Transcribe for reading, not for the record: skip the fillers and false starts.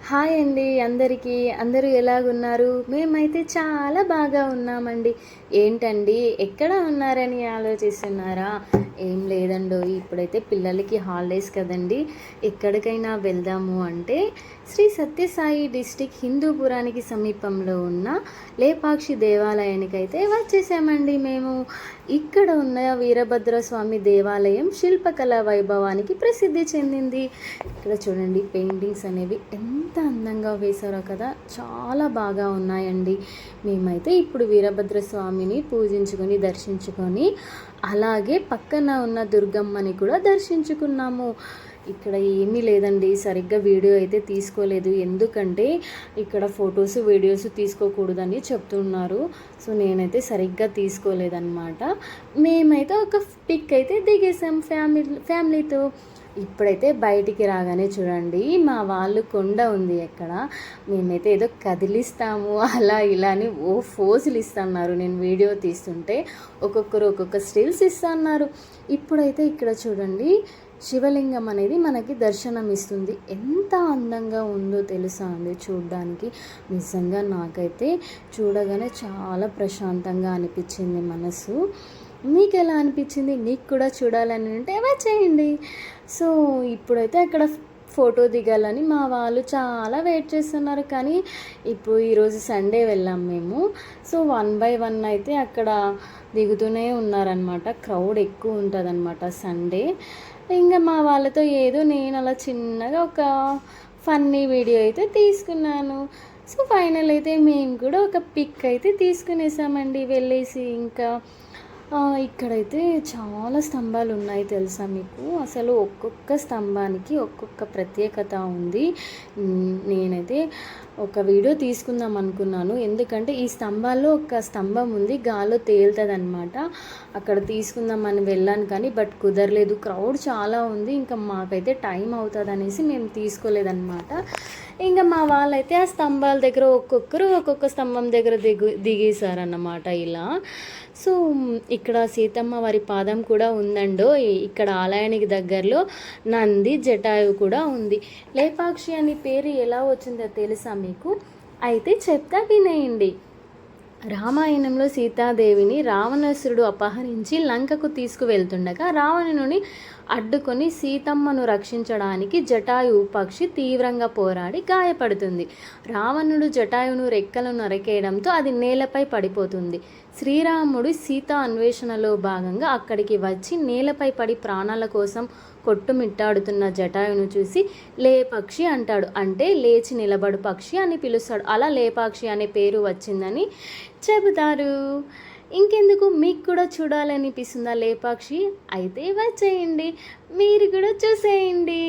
Hi అండి అందరికీ. అందరూ ఎలాగున్నారు? మేమైతే చాలా బాగా ఉన్నామండి. ఏంటండి ఎక్కడ ఉన్నారని ఆలోచిస్తున్నారా? ఏం లేదండోయ్, ఇప్పుడైతే పిల్లలకి హాలిడేస్ కదండి. ఎక్కడికైనా వెళ్దాము అంటే శ్రీ సత్యసాయి డిస్టిక్ హిందూపురానికి సమీపంలో ఉన్న లేపాక్షి దేవాలయానికి అయితే వచ్చేసామండి మేము. ఇక్కడ ఉన్న వీరభద్రస్వామి దేవాలయం శిల్పకళా వైభవానికి ప్రసిద్ధి చెందింది. ఇక్కడ చూడండి, పెయింటింగ్స్ అనేవి ఎంత అందంగా వేశారో కదా, చాలా బాగా ఉన్నాయండి. మేమైతే ఇప్పుడు వీరభద్రస్వామిని పూజించుకొని దర్శించుకొని అలాగే పక్కన ఉన్న దుర్గమ్మని కూడా దర్శించుకున్నాము. ఇక్కడ ఏమీ లేదండి, సరిగ్గా వీడియో అయితే తీసుకోలేదు, ఎందుకంటే ఇక్కడ ఫొటోస్ వీడియోస్ తీసుకోకూడదని చెప్తున్నారు. సో నేనైతే సరిగ్గా తీసుకోలేదన్నమాట. మేమైతే ఒక పిక్ అయితే దిగేసాం ఫ్యామిలీతో. ఇప్పుడైతే బయటికి రాగానే చూడండి, మా వాళ్ళు కొండ ఉంది ఎక్కడ, మేమైతే ఏదో కదిలిస్తాము అలా ఇలా అని ఫోజులు ఇస్తున్నారు. నేను వీడియో తీస్తుంటే ఒక్కొక్కరు ఒక్కొక్క స్టిల్స్ ఇస్తున్నారు. ఇప్పుడైతే ఇక్కడ చూడండి, శివలింగం అనేది మనకి దర్శనం ఇస్తుంది. ఎంత అందంగా ఉందో తెలుసా అండి చూడడానికి. నిజంగా నాకైతే చూడగానే చాలా ప్రశాంతంగా అనిపించింది మనసు. మీకు ఎలా అనిపించింది? నీకు కూడా చూడాలని ఉంటే వచ్చేయండి. సో ఇప్పుడైతే అక్కడ ఫోటో దిగాలని మా వాళ్ళు చాలా వెయిట్ చేస్తున్నారు. కానీ ఇప్పుడు ఈరోజు సండే వెళ్ళాం మేము. సో 1 by 1 అయితే అక్కడ దిగుతూనే ఉన్నారనమాట. క్రౌడ్ ఎక్కువ ఉంటుందన్నమాట సండే. ఇంకా మా వాళ్ళతో ఏదో నేను అలా చిన్నగా ఒక ఫన్నీ వీడియో అయితే తీసుకున్నాను. సో ఫైనల్ అయితే మేము కూడా ఒక పిక్ అయితే తీసుకునేసామండి వెళ్ళేసి. ఇంకా ఇక్కడైతే చాలా స్తంభాలు ఉన్నాయి తెలుసా మీకు. అసలు ఒక్కొక్క స్తంభానికి ఒక్కొక్క ప్రత్యేకత ఉంది. నేనైతే ఒక వీడియో తీసుకుందాం అనుకున్నాను, ఎందుకంటే ఈ స్తంభాల్లో ఒక స్తంభం ఉంది, గాల్లో తేలుతుంది అనమాట. అక్కడ తీసుకుందామని వెళ్ళాను కానీ బట్ కుదరలేదు, క్రౌడ్ చాలా ఉంది. ఇంకా మాకైతే టైం అవుతుంది అనేసి మేము తీసుకోలేదన్నమాట. ఇంకా మా వాళ్ళైతే ఆ స్తంభాల దగ్గర ఒక్కొక్కరు ఒక్కొక్క స్తంభం దగ్గర దిగేశారన్నమాట ఇలా. సో ఇక్కడ సీతమ్మ వారి పాదం కూడా ఉందండో. ఇక్కడ ఆలయానికి దగ్గరలో నంది జటాయువు కూడా ఉంది. లేపాక్షి అని పేరు ఎలా వచ్చిందో తెలుసా మీకు? అయితే చెప్తా వినేయండి. రామాయణంలో సీతాదేవిని రావణాసురుడు అపహరించి లంకకు తీసుకువెళ్తుండగా రావణుని అడ్డుకొని సీతమ్మను రక్షించడానికి జటాయువు పక్షి తీవ్రంగా పోరాడి గాయపడుతుంది. రావణుడు జటాయువును రెక్కలను నరికేయడంతో అది నేలపై పడిపోతుంది. శ్రీరాముడు సీత అన్వేషణలో భాగంగా అక్కడికి వచ్చి నేలపై పడి ప్రాణాల కోసం కొట్టుమిట్టాడుతున్న జటాయువును చూసి లేపక్షి అంటాడు. అంటే లేచి నిలబడు పక్షి అని పిలుస్తాడు. అలా లేపాక్షి అనే పేరు వచ్చిందని చెబుతారు. ఇంకెందుకు, మీకు కూడా చూడాలనిపిస్తుందా లేపాక్షి? అయితే వచ్చేయండి, మీరు కూడా చూసేయండి.